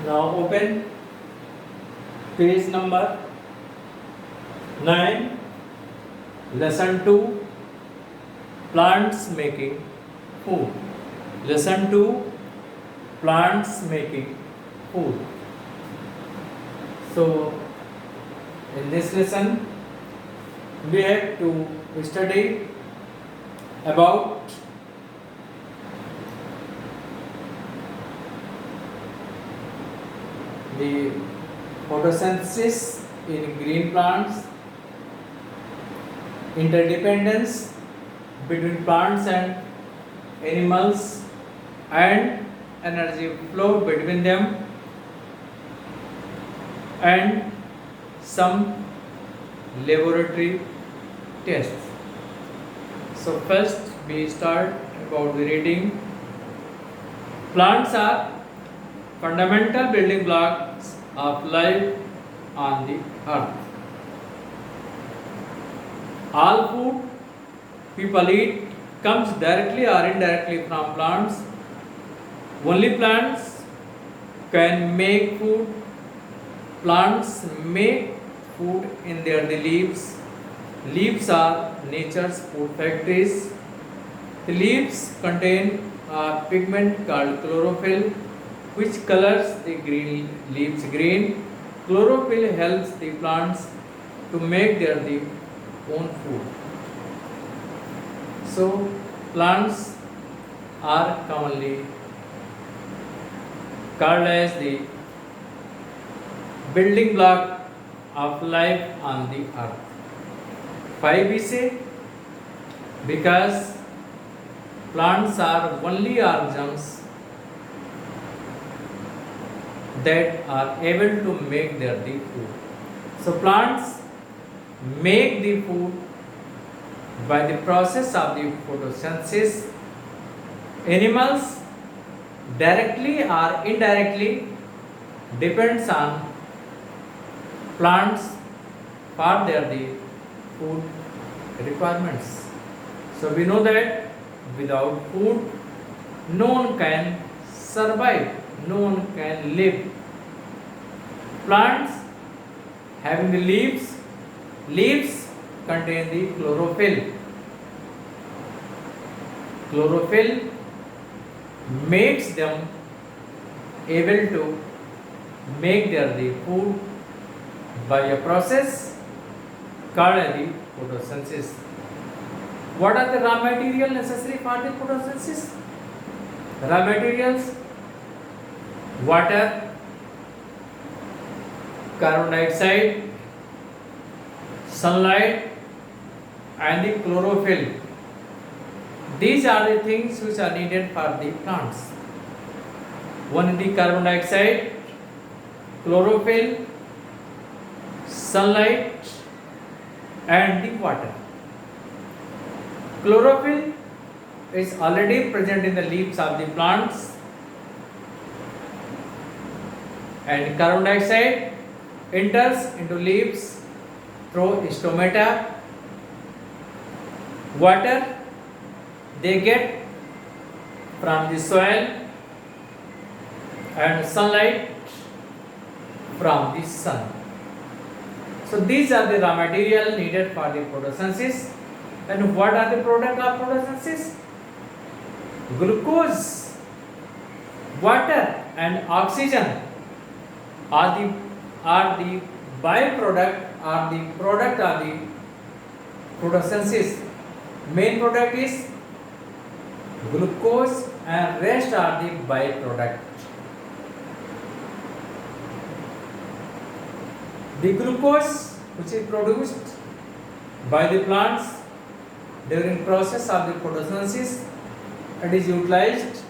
Now open page number 9, lesson 2, plants making food. Lesson 2, plants making food. So in this lesson we have to study about the photosynthesis in green plants, interdependence between plants and animals, and energy flow between them, and some laboratory tests. So first we start about the reading. Plants are fundamental building blocks of life on the earth. All food people eat comes directly or indirectly from plants. Only plants can make food. Plants make food in their leaves. Leaves are nature's food factories. The leaves contain a pigment called chlorophyll, which colors the green leaves green. Chlorophyll helps the plants to make their own food. So plants are commonly called as the building block of life on the earth. Why we say? Because plants are only organisms that are able to make their food. So plants make the food by the process of the photosynthesis. Animals directly or indirectly depends on plants for their food requirements. So we know that without food no one can survive, no one can live. Plants having the leaves contain the chlorophyll. Chlorophyll makes them able to make their food by a process called the photosynthesis. What are the raw material necessary for the photosynthesis? Raw materials: water, carbon dioxide, sunlight, and the chlorophyll. These are the things which are needed for the plants. One is the carbon dioxide, chlorophyll, sunlight, and the water. Chlorophyll is already present in the leaves of the plants, and carbon dioxide enters into leaves through stomata. Water they get from the soil, and sunlight from the sun. So these are the raw material needed for the photosynthesis. And what are the product of photosynthesis? Glucose, water, and oxygen are the byproduct or the product of the photosynthesis. Main product is glucose and rest are the byproduct. The glucose which is produced by the plants during process of the photosynthesis, it is utilized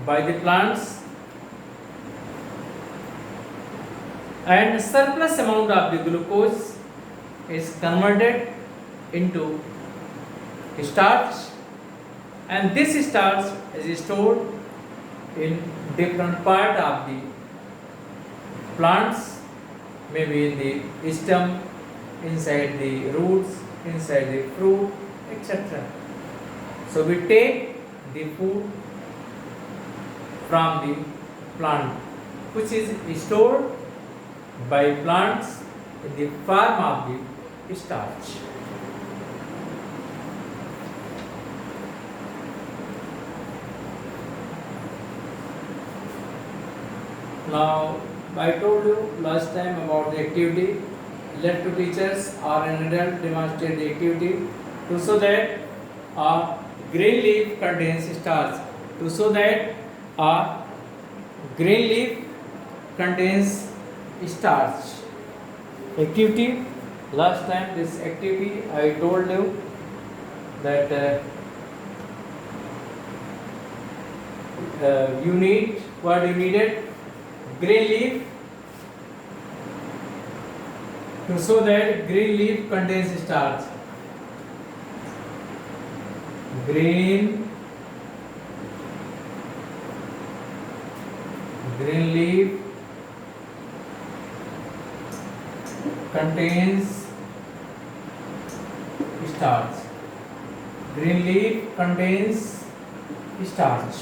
by the plants, and surplus amount of the glucose is converted into starch, and this starch is stored in different part of the plants, maybe in the stem, inside the roots, inside the fruit, etc. So we take the food from the plant which is stored by plants in the form of the starch. Now, I told you last time about the activity. Let two teachers or an adult demonstrate the activity to show that a green leaf contains starch. To show that a green leaf contains starch. Activity. Last time this activity I told you that you need what you needed, green leaf. To show that green leaf contains starch. Green leaf contains starch. Green leaf contains starch.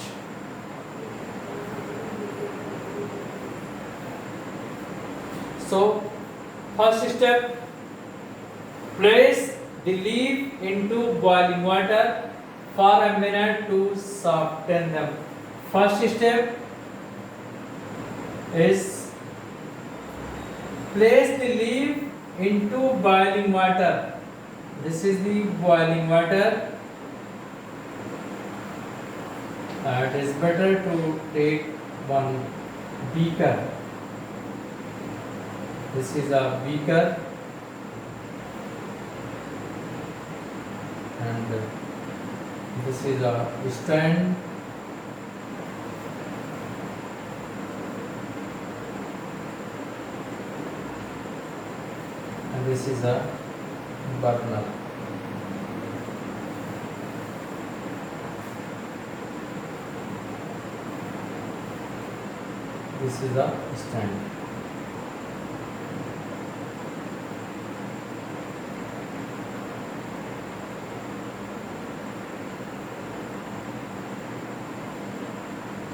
So, first step, place the leaf into boiling water for a minute to soften them. First step is place the leaf into boiling water. This is the boiling water. It is better to take one beaker. This is a beaker, and this is a stand, and this is a burner. This is a stand.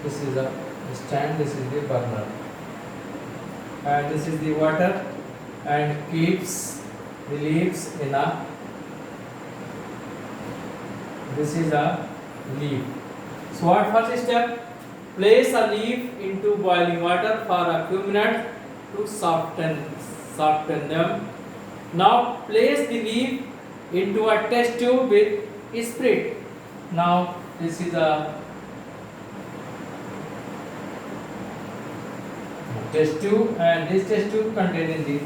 This is a stand, this is the burner, and this is the water, and keeps the leaves in a, this is a leaf. So what first step? Place a leaf into boiling water for a few minutes to soften them. Now place the leaf into a test tube with spirit. Now this is a test tube, and this test tube contains the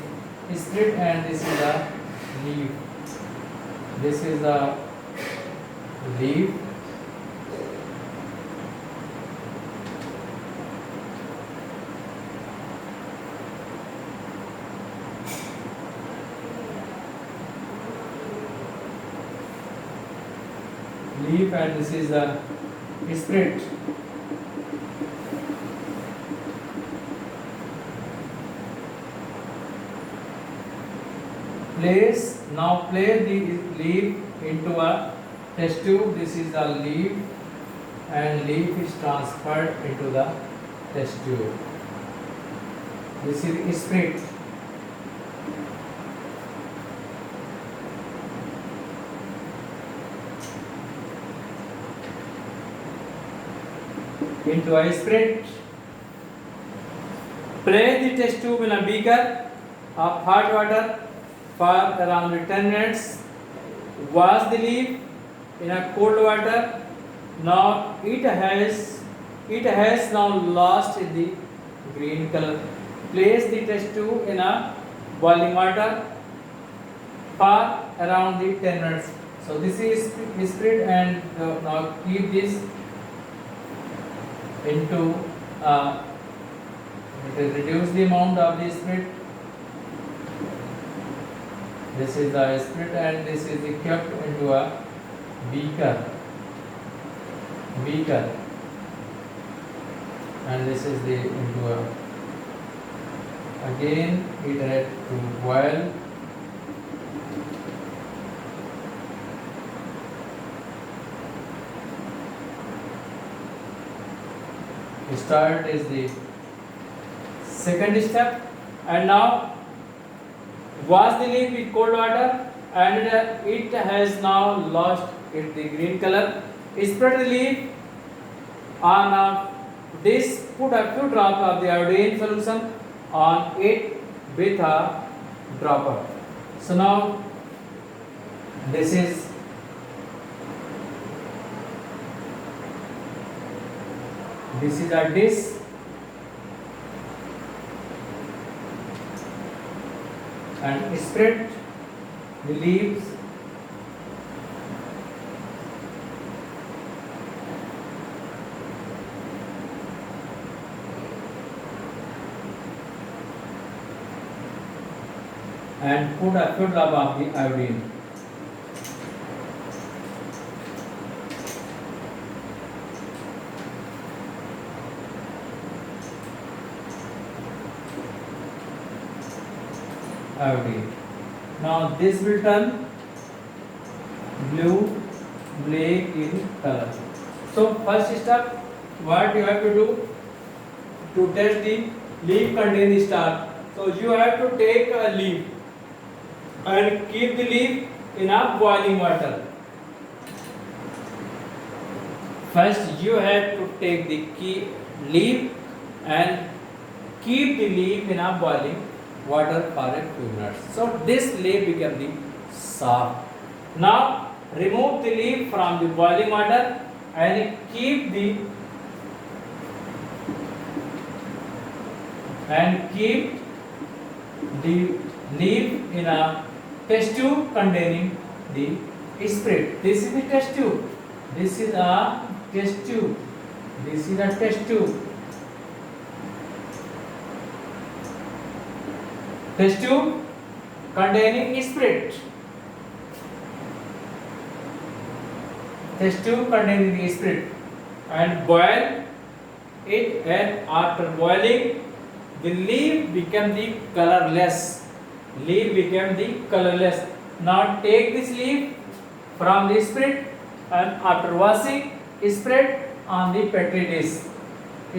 spirit, and this is a leaf. This is a leaf. And this is a spirit. Place the leaf into a test tube. This is the leaf, and leaf is transferred into the test tube. This is spirit. Into a spirit. Place the test tube in a beaker of hot water for around 10 minutes. Wash the leaf in a cold water. Now it has now lost the green color. Place the test tube in a boiling water for around the 10 minutes. So this is spirit, and now keep this into reduce the amount of the spirit. This is the spirit, and this is kept into a beaker, and this is the into a, again it had to boil. Start is the Second step, and now wash the leaf with cold water, and it has now lost its the green color. Spread the leaf on a dish, put a few drops of the iodine solution on it with a dropper. So now this is a dish, and spread the leaves and put a few drops of the iodine. Iodine. Now this will turn blue black in color. So first step, what you have to do to test the leaf contain starch. So you have to take a leaf and keep the leaf in a boiling water. First you have to take the leaf and keep the leaf in a boiling water for a few minutes. So this leaf become the soft. Now remove the leaf from the boiling water and keep the leaf in a test tube containing the spirit. This is the test tube. This is a test tube. This is a test tube. Test tube containing spirit. Test tube containing the spirit, and boil it, and after boiling the leaf become the colorless. Leaf become the colorless. Now take this leaf from the spirit, and after washing, spread on the petri dish.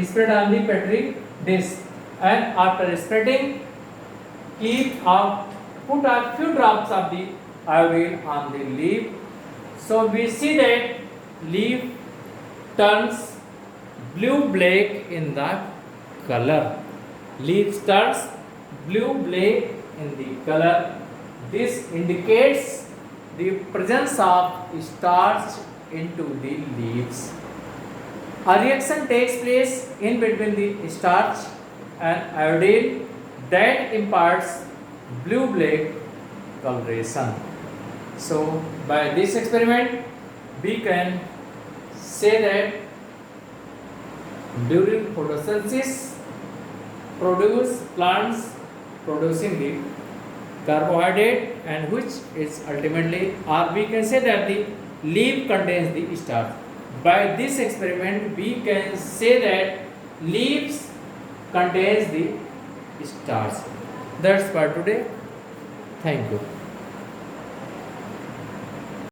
Spread on the petri dish, and after spreading, put a few drops of the iodine on the leaf. So we see that leaf turns blue black in the color. Leaf turns blue black in the color. This indicates the presence of starch into the leaves. A reaction takes place in between the starch and iodine that imparts blue black coloration. So by this experiment we can say that during photosynthesis plants producing the carbohydrate, and which is ultimately, or we can say that the leaf contains the starch. By this experiment we can say that leaves contains the starch. That's for today. Thank you.